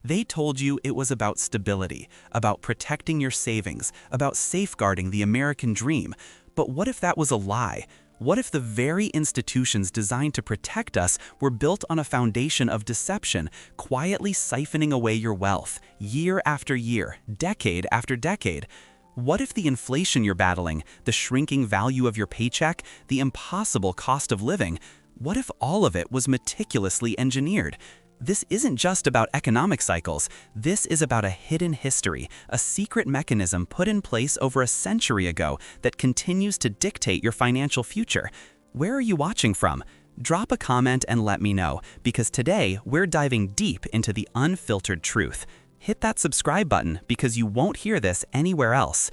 They told you it was about stability, about protecting your savings, about safeguarding the American dream. But what if that was a lie? What if the very institutions designed to protect us were built on a foundation of deception, quietly siphoning away your wealth, year after year, decade after decade? What if the inflation you're battling, the shrinking value of your paycheck, the impossible cost of living, what if all of it was meticulously engineered? This isn't just about economic cycles. This is about a hidden history, a secret mechanism put in place over a century ago that continues to dictate your financial future. Where are you watching from? Drop a comment and let me know, because today we're diving deep into the unfiltered truth. Hit that subscribe button because you won't hear this anywhere else.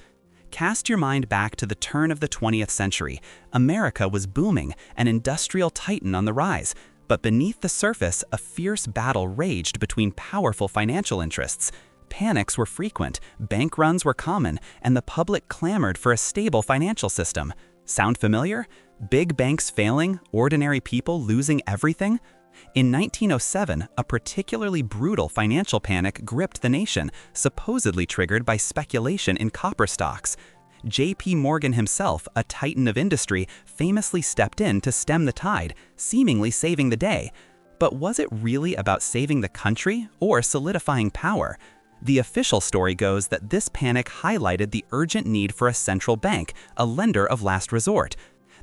Cast your mind back to the turn of the 20th century. America was booming, an industrial titan on the rise. But beneath the surface, a fierce battle raged between powerful financial interests. Panics were frequent, bank runs were common, and the public clamored for a stable financial system. Sound familiar? Big banks failing, ordinary people losing everything? In 1907, a particularly brutal financial panic gripped the nation, supposedly triggered by speculation in copper stocks. J.P. Morgan himself, a titan of industry, famously stepped in to stem the tide, seemingly saving the day. But was it really about saving the country or solidifying power? The official story goes that this panic highlighted the urgent need for a central bank, a lender of last resort.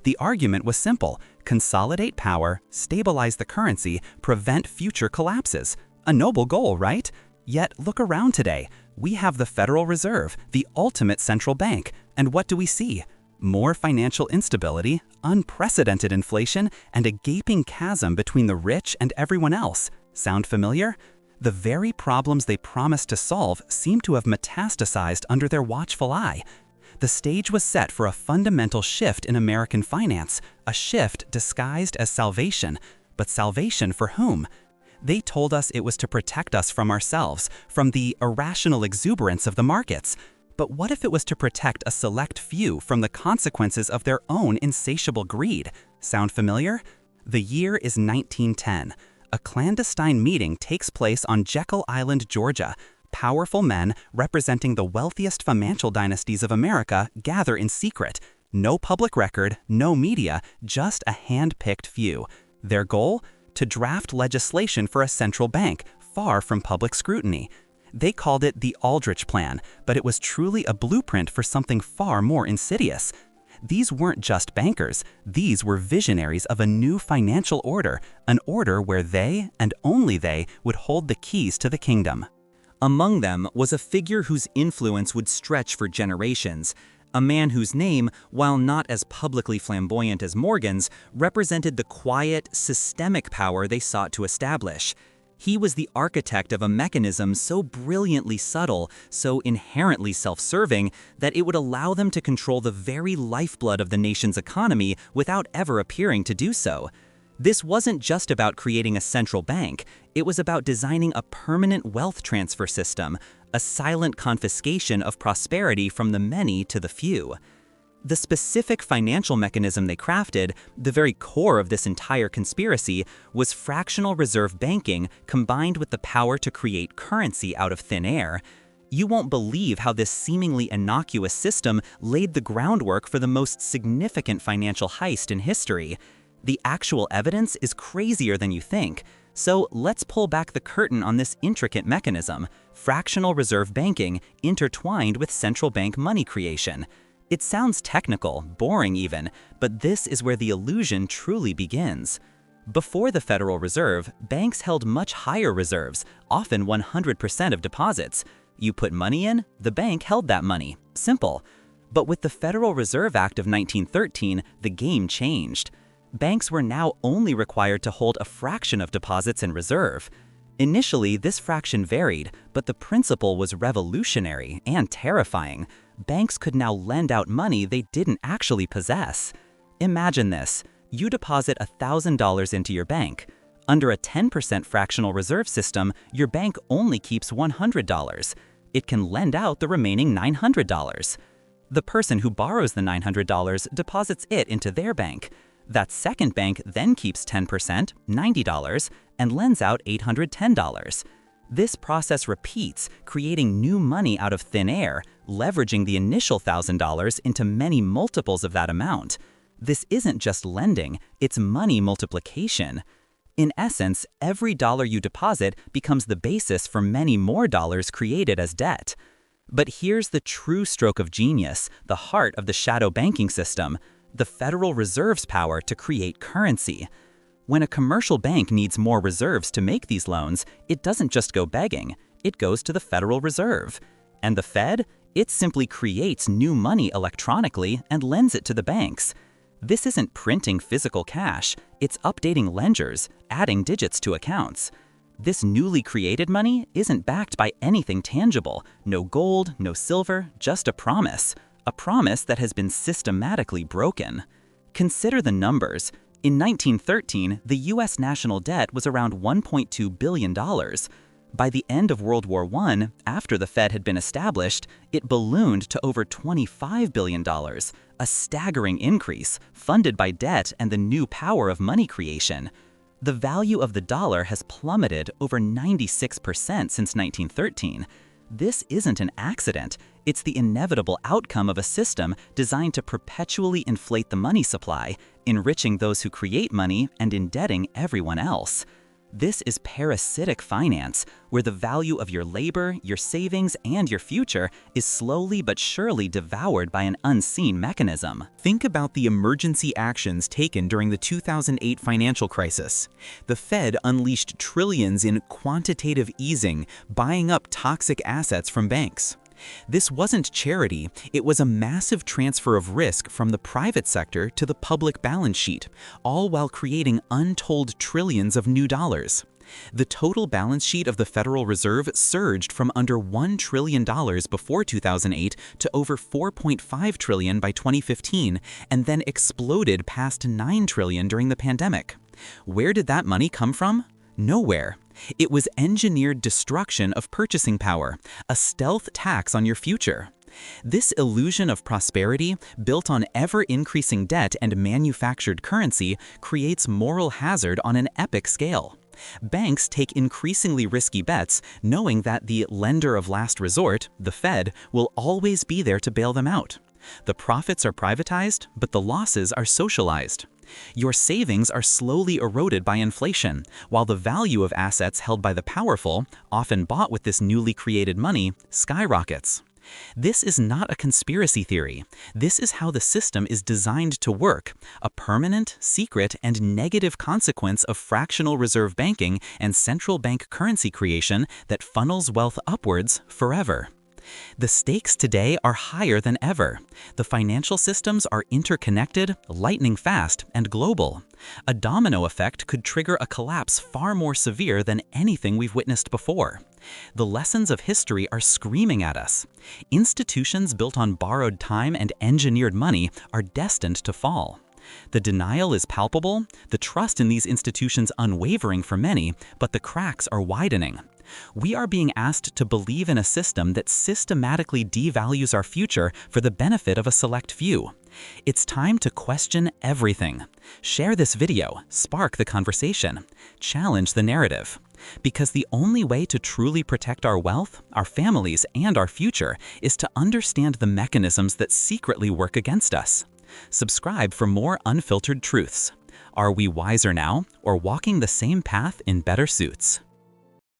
The argument was simple: consolidate power, stabilize the currency, prevent future collapses. A noble goal, right? Yet look around today. We have the Federal Reserve, the ultimate central bank. And what do we see? More financial instability, unprecedented inflation, and a gaping chasm between the rich and everyone else. Sound familiar? The very problems they promised to solve seem to have metastasized under their watchful eye. The stage was set for a fundamental shift in American finance, a shift disguised as salvation. But salvation for whom? They told us it was to protect us from ourselves, from the irrational exuberance of the markets. But what if it was to protect a select few from the consequences of their own insatiable greed? Sound familiar? The year is 1910. A clandestine meeting takes place on Jekyll Island, Georgia. Powerful men representing the wealthiest financial dynasties of America gather in secret. No public record, no media, just a hand-picked few. Their goal? To draft legislation for a central bank, far from public scrutiny. They called it the Aldrich Plan, but it was truly a blueprint for something far more insidious. These weren't just bankers, these were visionaries of a new financial order, an order where they, and only they, would hold the keys to the kingdom. Among them was a figure whose influence would stretch for generations. A man whose name, while not as publicly flamboyant as Morgan's, represented the quiet, systemic power they sought to establish. He was the architect of a mechanism so brilliantly subtle, so inherently self-serving, that it would allow them to control the very lifeblood of the nation's economy without ever appearing to do so. This wasn't just about creating a central bank, it was about designing a permanent wealth transfer system, a silent confiscation of prosperity from the many to the few. The specific financial mechanism they crafted, the very core of this entire conspiracy, was fractional reserve banking combined with the power to create currency out of thin air. You won't believe how this seemingly innocuous system laid the groundwork for the most significant financial heist in history. The actual evidence is crazier than you think. So let's pull back the curtain on this intricate mechanism, fractional reserve banking intertwined with central bank money creation. It sounds technical, boring even, but this is where the illusion truly begins. Before the Federal Reserve, banks held much higher reserves, often 100% of deposits. You put money in, the bank held that money. Simple. But with the Federal Reserve Act of 1913, the game changed. Banks were now only required to hold a fraction of deposits in reserve. Initially, this fraction varied, but the principle was revolutionary and terrifying. Banks could now lend out money they didn't actually possess. Imagine this. You deposit $1,000 into your bank. Under a 10% fractional reserve system, your bank only keeps $100. It can lend out the remaining $900. The person who borrows the $900 deposits it into their bank. That second bank then keeps 10%, $90, and lends out $810. This process repeats, creating new money out of thin air, leveraging the initial $1,000 into many multiples of that amount. This isn't just lending, it's money multiplication. In essence, every dollar you deposit becomes the basis for many more dollars created as debt. But here's the true stroke of genius, the heart of the shadow banking system, the Federal Reserve's power to create currency. When a commercial bank needs more reserves to make these loans, it doesn't just go begging, it goes to the Federal Reserve. And the Fed? It simply creates new money electronically and lends it to the banks. This isn't printing physical cash, it's updating ledgers, adding digits to accounts. This newly created money isn't backed by anything tangible, no gold, no silver, just a promise that has been systematically broken. Consider the numbers. In 1913, the US national debt was around $1.2 billion. By the end of World War I, after the Fed had been established, it ballooned to over $25 billion, a staggering increase, funded by debt and the new power of money creation. The value of the dollar has plummeted over 96% since 1913. This isn't an accident, it's the inevitable outcome of a system designed to perpetually inflate the money supply, enriching those who create money and indebting everyone else. This is parasitic finance, where the value of your labor, your savings, and your future is slowly but surely devoured by an unseen mechanism. Think about the emergency actions taken during the 2008 financial crisis. The Fed unleashed trillions in quantitative easing, buying up toxic assets from banks. This wasn't charity, it was a massive transfer of risk from the private sector to the public balance sheet, all while creating untold trillions of new dollars. The total balance sheet of the Federal Reserve surged from under $1 trillion before 2008 to over $4.5 trillion by 2015, and then exploded past $9 trillion during the pandemic. Where did that money come from? Nowhere. It was engineered destruction of purchasing power, a stealth tax on your future. This illusion of prosperity, built on ever-increasing debt and manufactured currency, creates moral hazard on an epic scale. Banks take increasingly risky bets, knowing that the lender of last resort, the Fed, will always be there to bail them out. The profits are privatized, but the losses are socialized. Your savings are slowly eroded by inflation, while the value of assets held by the powerful, often bought with this newly created money, skyrockets. This is not a conspiracy theory. This is how the system is designed to work, a permanent, secret, and negative consequence of fractional reserve banking and central bank currency creation that funnels wealth upwards forever. The stakes today are higher than ever. The financial systems are interconnected, lightning fast, and global. A domino effect could trigger a collapse far more severe than anything we've witnessed before. The lessons of history are screaming at us. Institutions built on borrowed time and engineered money are destined to fall. The denial is palpable, the trust in these institutions unwavering for many, but the cracks are widening. We are being asked to believe in a system that systematically devalues our future for the benefit of a select few. It's time to question everything. Share this video, spark the conversation, challenge the narrative. Because the only way to truly protect our wealth, our families, and our future is to understand the mechanisms that secretly work against us. Subscribe for more unfiltered truths. Are we wiser now, or walking the same path in better suits?